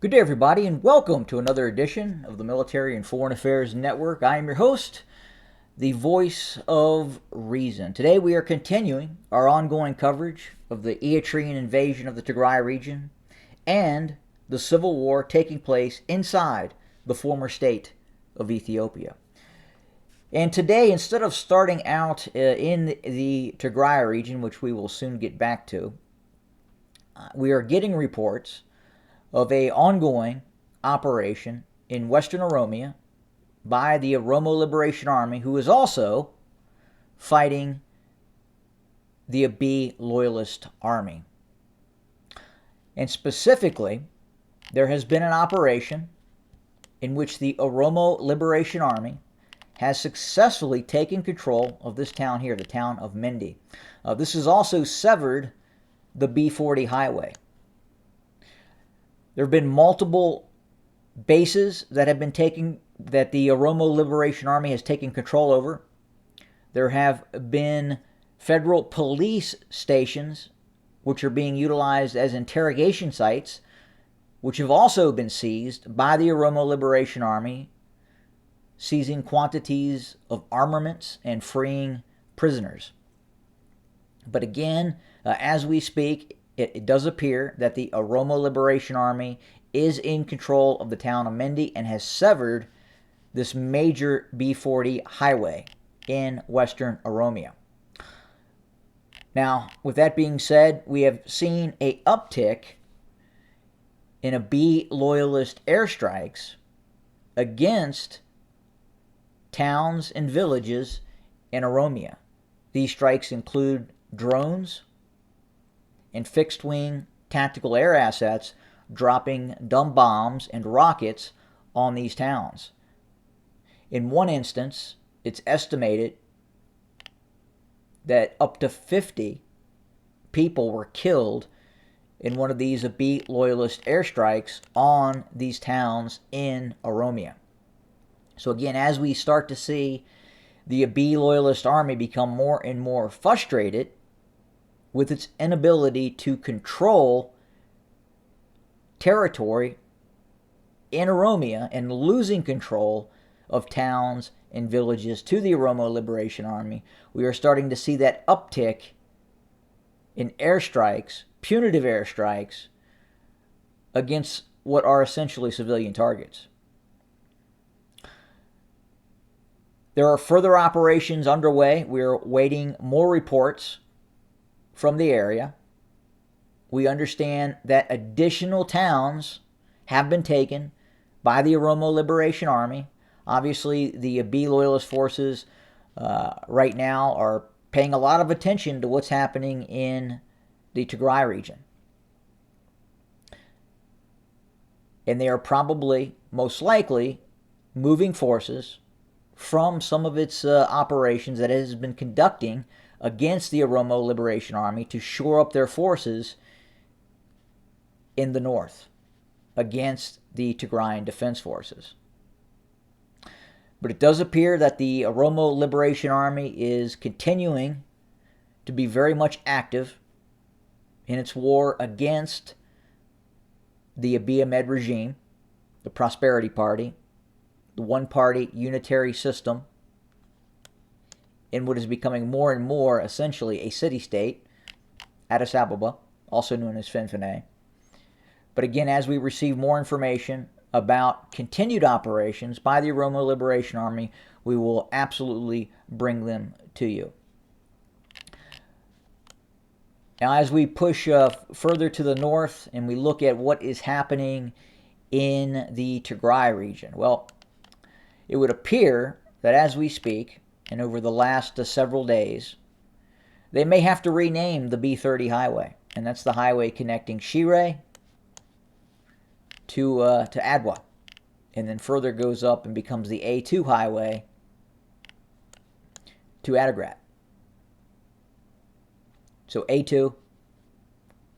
Good day, everybody, and welcome to another edition of the Military and Foreign Affairs Network. I am your host, the voice of reason. Today, we are continuing our ongoing coverage of the Eritrean invasion of the Tigray region and the civil war taking place inside the former state of Ethiopia. And today, instead of starting out in the Tigray region, which we will soon get back to, we are getting reports of an ongoing operation in Western Oromia by the Oromo Liberation Army, who is also fighting the Abiy Loyalist Army. And specifically, there has been an operation in which the Oromo Liberation Army has successfully taken control of this town here, the town of Mendi. This has also severed the B40 highway. There have been multiple bases that the Oromo Liberation Army has taken control over. There have been federal police stations which are being utilized as interrogation sites, which have also been seized by the Oromo Liberation Army, seizing quantities of armaments and freeing prisoners. But again, as we speak, it does appear that the Oromo Liberation Army is in control of the town of Mendi and has severed this major B40 highway in Western Oromia. Now, with that being said, we have seen an uptick in Abiy loyalist airstrikes against towns and villages in Oromia. These strikes include drones and fixed-wing tactical air assets dropping dumb bombs and rockets on these towns. In one instance, it's estimated that up to 50 people were killed in one of these Abiy loyalist airstrikes on these towns in Oromia. So again, as we start to see the Abiy loyalist army become more and more frustrated with its inability to control territory in Oromia and losing control of towns and villages to the Oromo Liberation Army, we are starting to see that uptick in airstrikes, punitive airstrikes, against what are essentially civilian targets. There are further operations underway. We are waiting more reports from the area. We understand that additional towns have been taken by the Oromo Liberation Army. Obviously, the Abiy loyalist forces right now are paying a lot of attention to what's happening in the Tigray region. And they are probably, most likely, moving forces from some of its operations that it has been conducting against the Oromo Liberation Army to shore up their forces in the north against the Tigrayan Defense Forces. But it does appear that the Oromo Liberation Army is continuing to be very much active in its war against the Abiy Ahmed regime, the Prosperity Party, the one-party unitary system, in what is becoming more and more essentially a city-state, Addis Ababa, also known as Fenfene. But again, as we receive more information about continued operations by the Oromo Liberation Army, we will absolutely bring them to you. Now, as we push further to the north and we look at what is happening in the Tigray region, well, it would appear that as we speak, and over the last several days, they may have to rename the B30 highway, and that's the highway connecting Shire to Adwa, and then further goes up and becomes the A2 highway to Adigrat. So A2,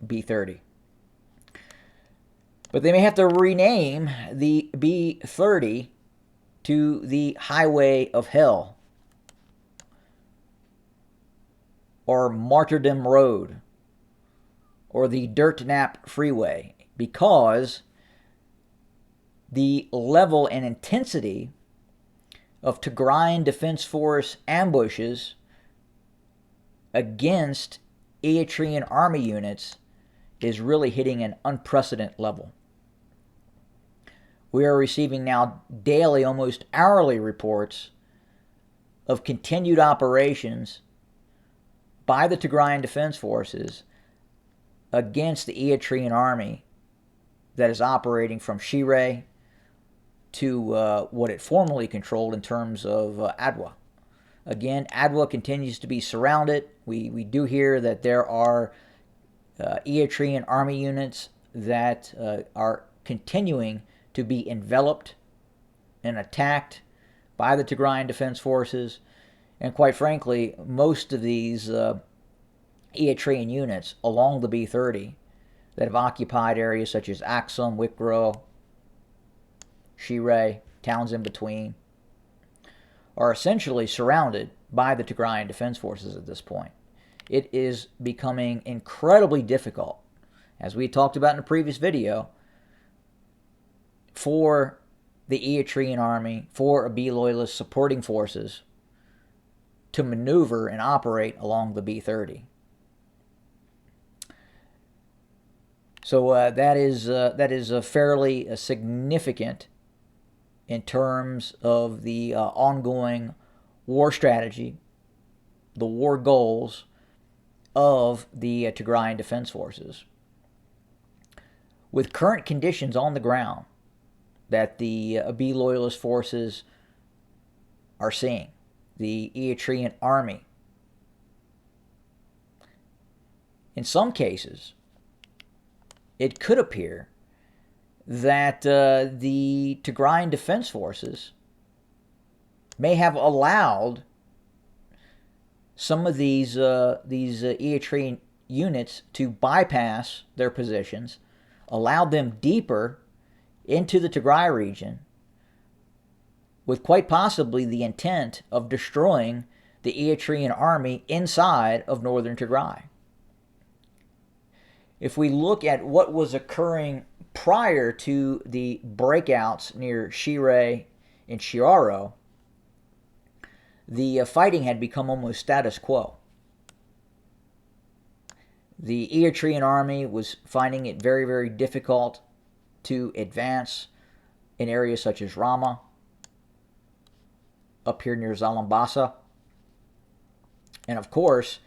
B30. But they may have to rename the B30 to the Highway of Hell, or Martyrdom Road, or the Dirt Nap Freeway, because the level and intensity of Tigrayan Defense Force ambushes against Eritrean Army units is really hitting an unprecedented level. We are receiving now daily, almost hourly reports of continued operations by the Tigrayan Defense Forces against the Eritrean Army that is operating from Shire to what it formerly controlled in terms of Adwa. Again, Adwa continues to be surrounded. We do hear that there are Eritrean Army units that are continuing to be enveloped and attacked by the Tigrayan Defense Forces. And quite frankly, most of these Eritrean units along the B-30 that have occupied areas such as Aksum, Wikro, Shire, towns in between, are essentially surrounded by the Tigrayan Defense Forces at this point. It is becoming incredibly difficult, as we talked about in a previous video, for the Eritrean Army, for Abiy loyalist supporting forces to maneuver and operate along the B-30. So that is a fairly significant in terms of the ongoing war strategy, the war goals of the Tigrayan Defense Forces. With current conditions on the ground that the Abiy loyalist forces are seeing, the Eritrean Army, in some cases, it could appear that the Tigrayan Defense Forces may have allowed some of these Eritrean units to bypass their positions, allowed them deeper into the Tigray region, with quite possibly the intent of destroying the Eritrean army inside of northern Tigray. If we look at what was occurring prior to the breakouts near Shire and Shiaro, the fighting had become almost status quo. The Eritrean army was finding it very, very difficult to advance in areas such as Rama, up here near Zalambasa. And of course,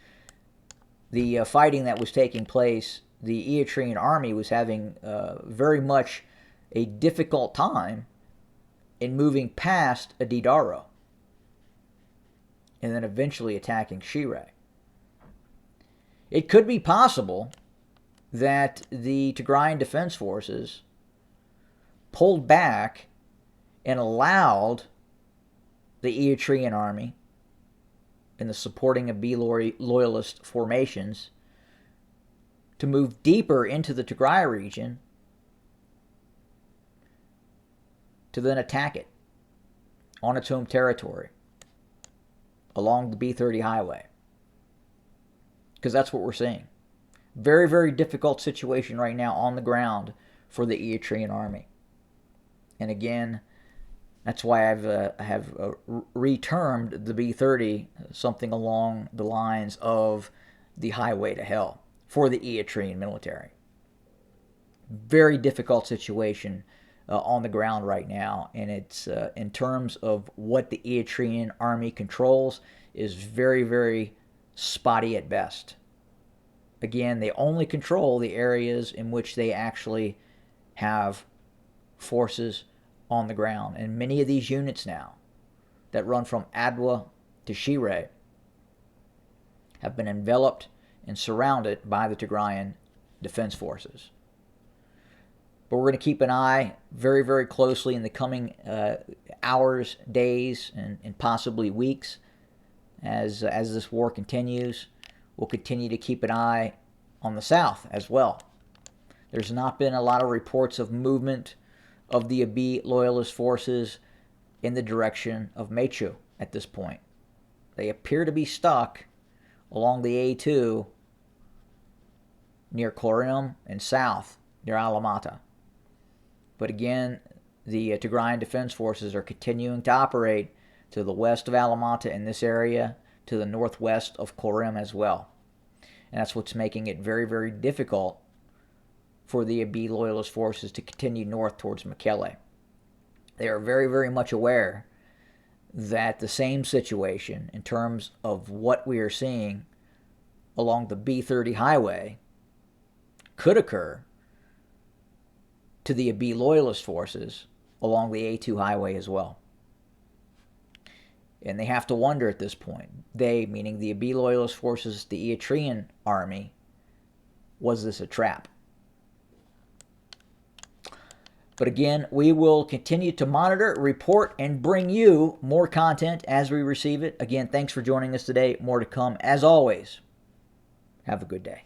the fighting that was taking place, the Eritrean army was having very much a difficult time in moving past Adidaro and then eventually attacking Shire. It could be possible that the Tigrayan Defense Forces pulled back and allowed the Eritrean army and the supporting Abiy loyalist formations to move deeper into the Tigray region to then attack it on its home territory along the B-30 highway. Because that's what we're seeing. Very, very difficult situation right now on the ground for the Eritrean army. And again, that's why I have retermed the B-30 something along the lines of the highway to hell for the Eritrean military. Very difficult situation on the ground right now, and it's in terms of what the Eritrean army controls is very, very spotty at best. Again, they only control the areas in which they actually have forces on the ground. And many of these units now that run from Adwa to Shire have been enveloped and surrounded by the Tigrayan Defense Forces. But we're going to keep an eye very, very closely in the coming hours, days, and possibly weeks as this war continues. We'll continue to keep an eye on the south as well. There's not been a lot of reports of movement of the Abiy loyalist forces in the direction of Mechu at this point. They appear to be stuck along the A2 near Korim and south near Alamata. But again, the Tigrayan Defense Forces are continuing to operate to the west of Alamanta in this area, to the northwest of Korim as well. And that's what's making it very, very difficult for the Abiy loyalist forces to continue north towards Mekelle. They are very, very much aware that the same situation in terms of what we are seeing along the B30 highway could occur to the Abiy loyalist forces along the A2 highway as well. And they have to wonder at this point, they, meaning the Abiy loyalist forces, the Eritrean army, was this a trap? But again, we will continue to monitor, report, and bring you more content as we receive it. Again, thanks for joining us today. More to come. As always, have a good day.